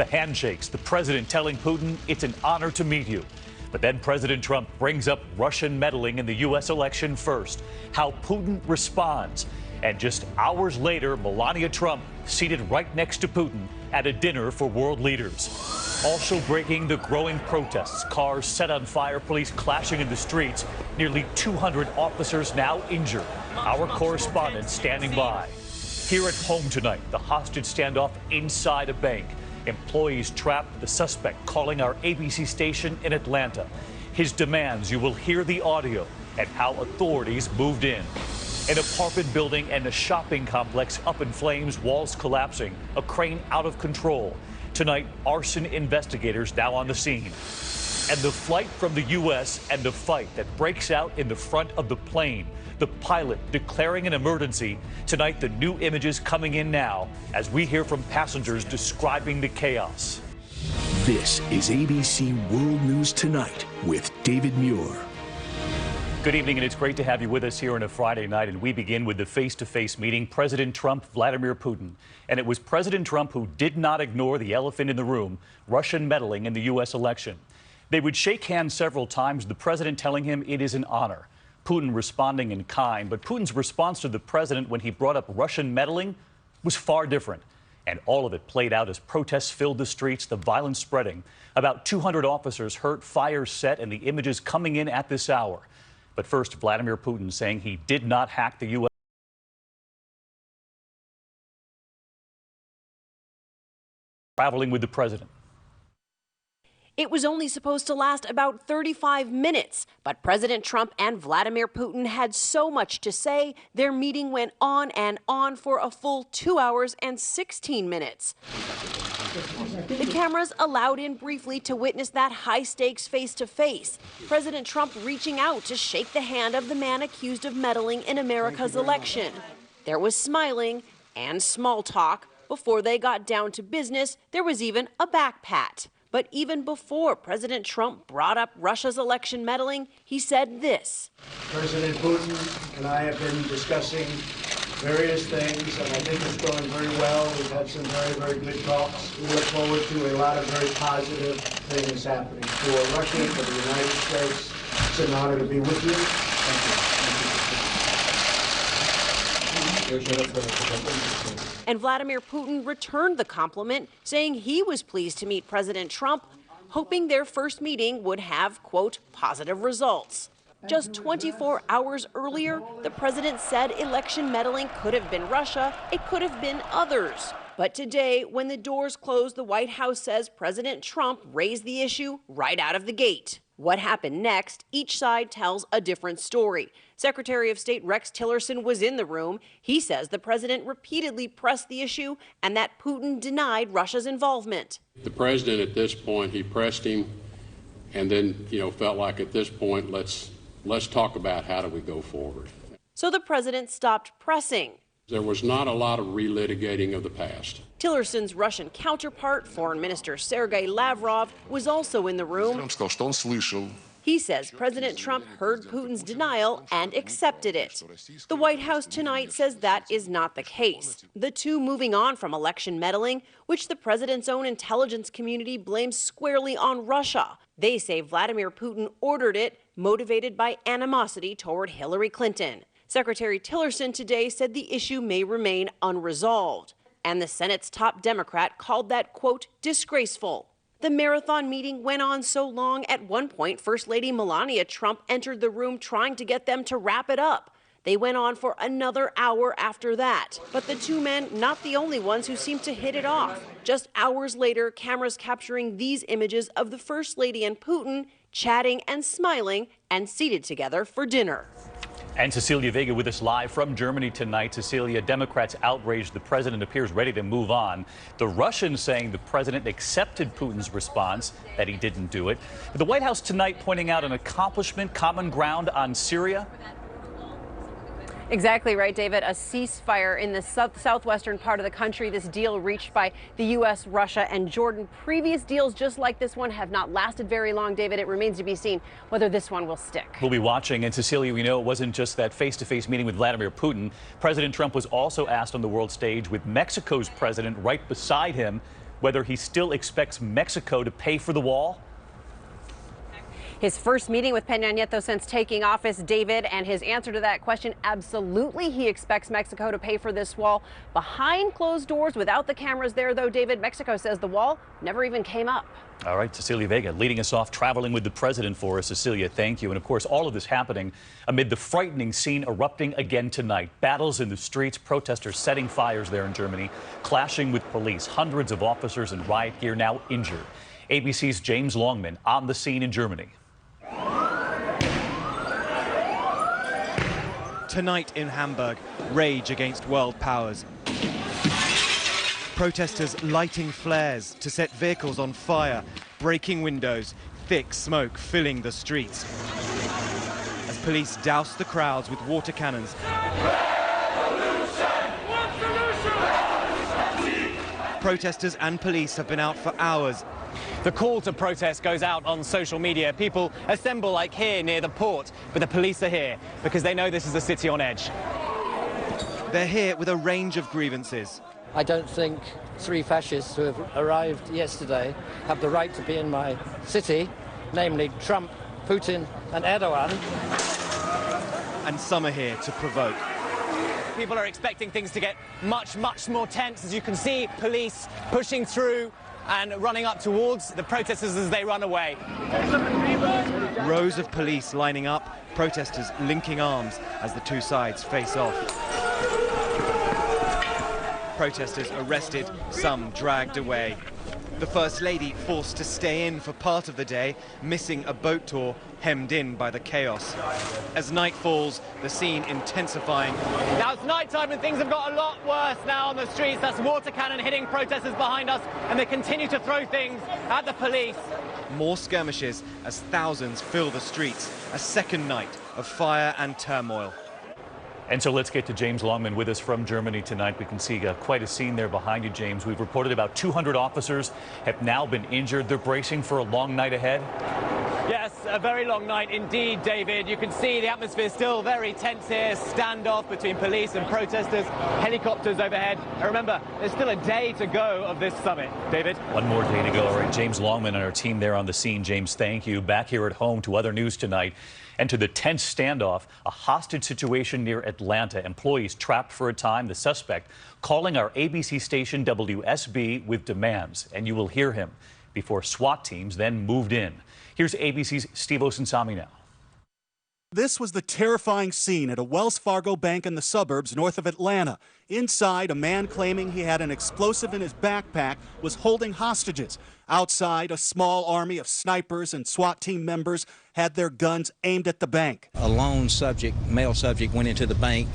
The handshakes, the president telling Putin it's an honor to meet you. But then President Trump brings up Russian meddling in the U.S. election first, how Putin responds. And just hours later, Melania Trump seated right next to Putin at a dinner for world leaders. Also breaking, the growing protests, cars set on fire, police clashing in the streets, nearly 200 officers now injured. Our correspondent standing by. Here at home tonight, the hostage standoff inside a bank. Employees trapped, the suspect calling our ABC station in Atlanta. His demands, you will hear the audio, and how authorities moved in. An apartment building and a shopping complex up in flames, walls collapsing, a crane out of control. Tonight, arson investigators now on the scene. And the flight from the U.S. and the fight that breaks out in the front of the plane. The pilot declaring an emergency. Tonight, the new images coming in now as we hear from passengers describing the chaos. This is ABC World News Tonight with David Muir. Good evening, and it's great to have you with us here on a Friday night. And we begin with the face-to-face meeting, President Trump, Vladimir Putin. And it was President Trump who did not ignore the elephant in the room, Russian meddling in the U.S. election. They would shake hands several times, the president telling him it is an honor. Putin responding in kind, but Putin's response to the president when he brought up Russian meddling was far different. And all of it played out as protests filled the streets, the violence spreading. About 200 officers hurt, fires set, and the images coming in at this hour. But first, Vladimir Putin saying he did not hack the U.S. traveling with the president. It was only supposed to last about 35 minutes, but President Trump and Vladimir Putin had so much to say, their meeting went on and on for a full 2 hours and 16 minutes. The cameras allowed in briefly to witness that high-stakes face-to-face. President Trump reaching out to shake the hand of the man accused of meddling in America's election. There was smiling and small talk. Before they got down to business, there was even a back pat. But even before President Trump brought up Russia's election meddling, he said this. President Putin and I have been discussing various things, and I think it's going very well. We've had some very, very good talks. We look forward to a lot of very positive things happening for Russia, for the United States. It's an honor to be with you. Thank you. And Vladimir Putin returned the compliment, saying he was pleased to meet President Trump, hoping their first meeting would have, quote, positive results. Just 24 hours earlier, the president said election meddling could have been Russia, it could have been others. But today, when the doors closed, the White House says President Trump raised the issue right out of the gate. What happened next? Each side tells a different story. Secretary of State Rex Tillerson was in the room. He says the president repeatedly pressed the issue and that Putin denied Russia's involvement. The president at this point, he pressed him and then, felt like at this point, let's talk about how do we go forward. So the president stopped pressing. There was not a lot of relitigating of the past. Tillerson's Russian counterpart, Foreign Minister Sergei Lavrov, was also in the room. He says President Trump heard Putin's denial and accepted it. The White House tonight says that is not the case. The two moving on from election meddling, which the president's own intelligence community blames squarely on Russia. They say Vladimir Putin ordered it, motivated by animosity toward Hillary Clinton. Secretary Tillerson today said the issue may remain unresolved. And the Senate's top Democrat called that, quote, disgraceful. The marathon meeting went on so long, at one point, First Lady Melania Trump entered the room trying to get them to wrap it up. They went on for another hour after that. But the two men, not the only ones who seemed to hit it off. Just hours later, cameras capturing these images of the First Lady and Putin chatting and smiling and seated together for dinner. And Cecilia Vega with us live from Germany tonight. Cecilia, Democrats outraged. The president appears ready to move on. The Russians saying the president accepted Putin's response, that he didn't do it. The White House tonight pointing out an accomplishment, common ground on Syria. Exactly right, David. A ceasefire in the southwestern part of the country. This deal reached by the U.S., Russia, and Jordan. Previous deals just like this one have not lasted very long, David. It remains to be seen whether this one will stick. We'll be watching. And Cecilia, we know it wasn't just that face-to-face meeting with Vladimir Putin. President Trump was also asked on the world stage with Mexico's president right beside him. whether he still expects Mexico to pay for the wall. His first meeting with Peña Nieto since taking office, David, and his answer to that question, absolutely, he expects Mexico to pay for this wall. Behind closed doors, without the cameras there, though, David, Mexico says the wall never even came up. All right, Cecilia Vega leading us off, traveling with the president for us. Cecilia, thank you. And of course, all of this happening amid the frightening scene erupting again tonight. Battles in the streets, protesters setting fires there in Germany, clashing with police. Hundreds of officers in riot gear now injured. ABC's James Longman on the scene in Germany. Tonight in Hamburg, rage against world powers. Protesters lighting flares to set vehicles on fire, breaking windows, thick smoke filling the streets. As police douse the crowds with water cannons. Protesters and police have been out for hours. The call to protest goes out on social media. People assemble like here near the port, but the police are here because they know this is a city on edge. They're here with a range of grievances. I don't think three fascists who have arrived yesterday have the right to be in my city, namely Trump, Putin and Erdogan. And some are here to provoke. People are expecting things to get much more tense. As you can see, police pushing through and running up towards the protesters as they run away. Rows of police lining up, protesters linking arms as the two sides face off. Protesters arrested, some dragged away. The First Lady forced to stay in for part of the day, missing a boat tour, hemmed in by the chaos. As night falls, the scene intensifying. Now it's nighttime and things have got a lot worse now on the streets. That's water cannon hitting protesters behind us, and they continue to throw things at the police. More skirmishes as thousands fill the streets. A second night of fire and turmoil. And so let's get to James Longman with us from Germany tonight. We can see quite a scene there behind you, James. We've reported about 200 officers have now been injured. They're bracing for a long night ahead. Yes, a very long night indeed, David. You can see the atmosphere is still very tense here. Standoff between police and protesters, helicopters overhead. And remember, there's still a day to go of this summit. David? One more day to go. All right, James Longman and our team there on the scene. James, thank you. Back here at home to other news tonight. And to the tense standoff, a hostage situation near Atlanta. Employees trapped for a time. The suspect calling our ABC station WSB with demands. And you will hear him before SWAT teams then moved in. Here's ABC's Steve Osunsami now. This was the terrifying scene at a Wells Fargo bank in the suburbs north of Atlanta. Inside, a man claiming he had an explosive in his backpack was holding hostages. Outside, a small army of snipers and SWAT team members had their guns aimed at the bank. A lone subject, male subject, went into the bank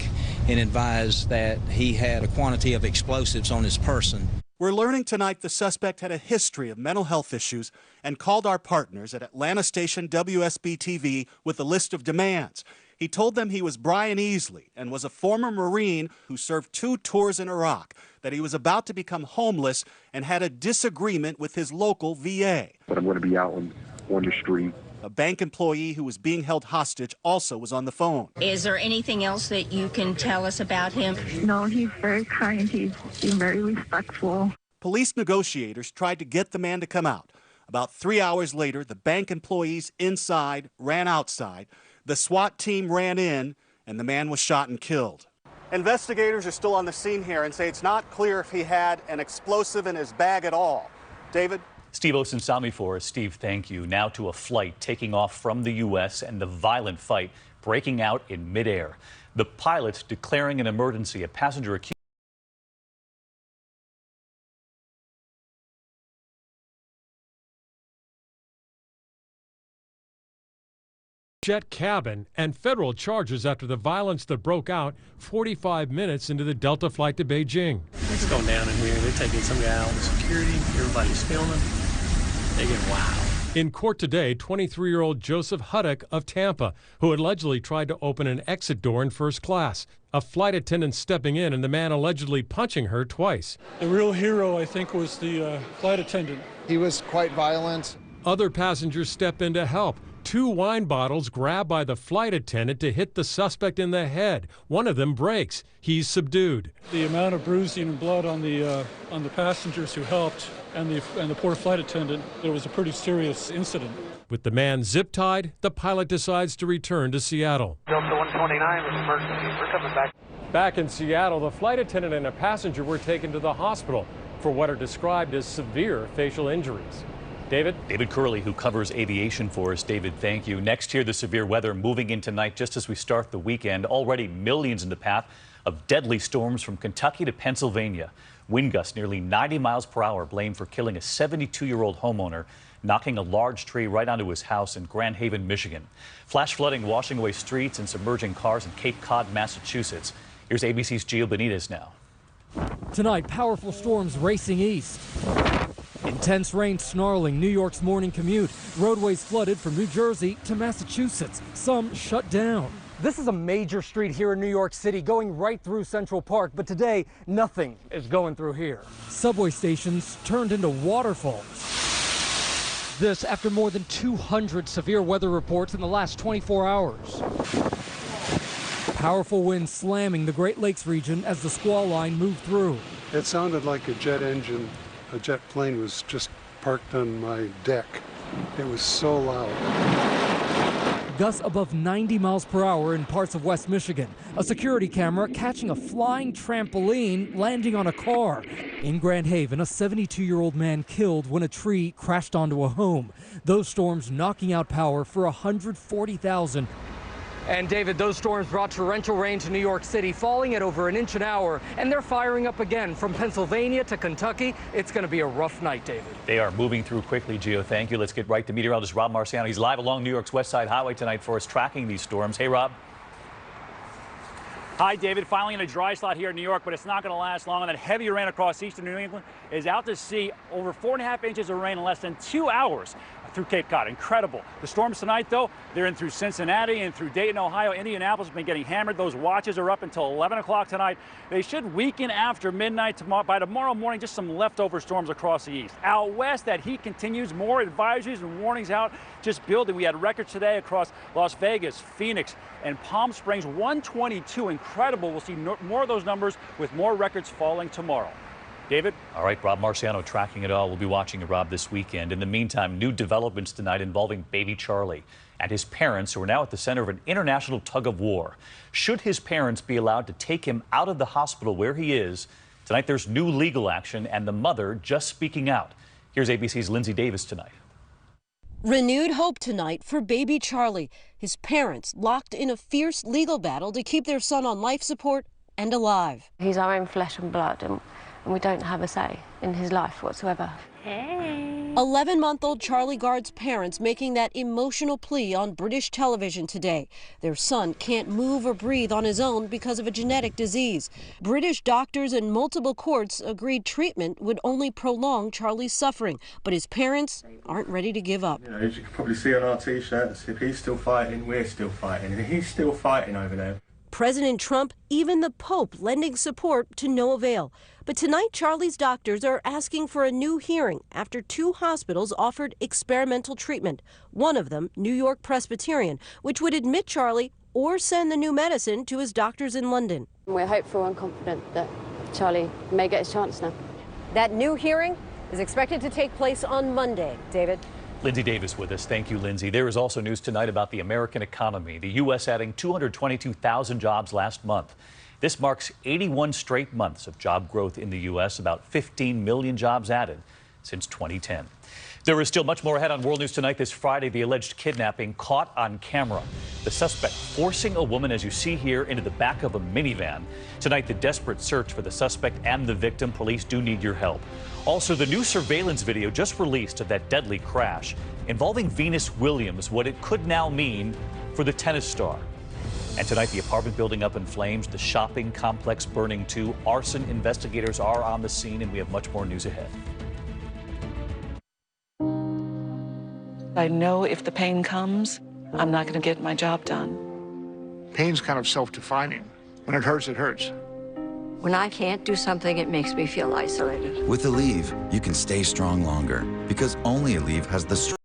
and advised that he had a quantity of explosives on his person. We're learning tonight the suspect had a history of mental health issues and called our partners at Atlanta station WSB-TV with a list of demands. He told them he was Brian Easley and was a former Marine who served 2 tours in Iraq, that he was about to become homeless and had a disagreement with his local VA. But I'm going to be out on the street. A bank employee who was being held hostage also was on the phone. Is there anything else that you can tell us about him? No, he's very kind. He's been very respectful. Police negotiators tried to get the man to come out. About 3 hours later, the bank employees inside ran outside. The SWAT team ran in, and the man was shot and killed. Investigators are still on the scene here and say it's not clear if he had an explosive in his bag at all. David? Steve Osunsami for us. Steve, thank you. Now to a flight taking off from the U.S. and the violent fight breaking out in midair. The pilot declaring an emergency. A passenger accused. Jet cabin and federal charges after the violence that broke out 45 minutes into the Delta flight to Beijing. It's going down in here. They're taking some guy out with security. Everybody's filming. They're getting wild. In court today, 23-year-old Joseph Huddock of Tampa, who allegedly tried to open an exit door in first class. A flight attendant stepping in and the man allegedly punching her twice. The real hero, I think, was the flight attendant. He was quite violent. Other passengers step in to help. 2 wine bottles grabbed by the flight attendant to hit the suspect in the head. One of them breaks. He's subdued. The amount of bruising and blood on the passengers who helped and the poor flight attendant, it was a pretty serious incident. With the man zip-tied, the pilot decides to return to Seattle. Delta 129 was emergency. We're coming back. Back in Seattle, the flight attendant and a passenger were taken to the hospital for what are described as severe facial injuries. David? David Curley, who covers aviation for us. David, thank you. Next here, the severe weather moving in tonight just as we start the weekend. Already millions in the path of deadly storms from Kentucky to Pennsylvania. Wind gusts nearly 90 miles per hour blamed for killing a 72-year-old homeowner, knocking a large tree right onto his house in Grand Haven, Michigan. Flash flooding washing away streets and submerging cars in Cape Cod, Massachusetts. Here's ABC's Gio Benitez now. Tonight, powerful storms racing east. Intense rain snarling New York's morning commute. Roadways flooded from New Jersey to Massachusetts. Some shut down. This is a major street here in New York City going right through Central Park, but today nothing is going through here. Subway stations turned into waterfalls. This after more than 200 severe weather reports in the last 24 hours. Powerful winds slamming the Great Lakes region as the squall line moved through. It sounded like a jet engine. A jet plane was just parked on my deck. It was so loud. Gusts above 90 miles per hour in parts of West Michigan. A security camera catching a flying trampoline landing on a car. In Grand Haven, a 72-year-old man killed when a tree crashed onto a home. Those storms knocking out power for 140,000. And David, those storms brought torrential rain to New York City, falling at over an inch an hour, and they're firing up again from Pennsylvania to Kentucky. It's going to be a rough night, David. They are moving through quickly, Gio. Thank you. Let's get right to meteorologist Rob Marciano. He's live along New York's West Side Highway tonight for us, tracking these storms. Hey, Rob. Hi, David. Finally in a dry slot here in New York, but it's not going to last long. And that heavy rain across eastern New England is out to sea. Over 4.5 inches of rain in less than 2 hours through Cape Cod. Incredible. The storms tonight, though, they're in through Cincinnati and through Dayton, Ohio. Indianapolis has been getting hammered. Those watches are up until 11 o'clock tonight. They should weaken after midnight tomorrow. By tomorrow morning, just some leftover storms across the east. Out west, that heat continues. More advisories and warnings out, just building. We had records today across Las Vegas, Phoenix, and Palm Springs. 122. Incredible. We'll see more of those numbers with more records falling tomorrow. David? All right, Rob Marciano tracking it all. We'll be watching it, Rob, this weekend. In the meantime, new developments tonight involving baby Charlie and his parents, who are now at the center of an international tug of war. Should his parents be allowed to take him out of the hospital where he is? Tonight, there's new legal action and the mother just speaking out. Here's ABC's Lindsay Davis tonight. Renewed hope tonight for baby Charlie. His parents locked in a fierce legal battle to keep their son on life support and alive. He's our own flesh and blood, and we don't have a say in his life whatsoever. Hey. 11-month-old Charlie Gard's parents making that emotional plea on British television today. Their son can't move or breathe on his own because of a genetic disease. British doctors and multiple courts agreed treatment would only prolong Charlie's suffering, but his parents aren't ready to give up. You know, as you can probably see on our T-shirts, if he's still fighting, we're still fighting, and he's still fighting over there. President Trump, even the Pope lending support to no avail. But tonight, Charlie's doctors are asking for a new hearing after 2 hospitals offered experimental treatment. One of them, New York Presbyterian, which would admit Charlie or send the new medicine to his doctors in London. We're hopeful and confident that Charlie may get his chance now. That new hearing is expected to take place on Monday. David? Lindsay Davis with us. Thank you, Lindsay. There is also news tonight about the American economy. The U.S. adding 222,000 jobs last month. This marks 81 straight months of job growth in the U.S., about 15 million jobs added since 2010. There is still much more ahead on World News Tonight this Friday. The alleged kidnapping caught on camera. The suspect forcing a woman, as you see here, into the back of a minivan. Tonight, the desperate search for the suspect and the victim. Police do need your help. Also, the new surveillance video just released of that deadly crash involving Venus Williams, what it could now mean for the tennis star. And tonight, the apartment building up in flames, the shopping complex burning too. Arson investigators are on the scene, and we have much more news ahead. I know if the pain comes, I'm not going to get my job done. Pain's kind of self-defining. When it hurts, it hurts. When I can't do something, it makes me feel isolated. With Aleve, you can stay strong longer because only Aleve has the strength.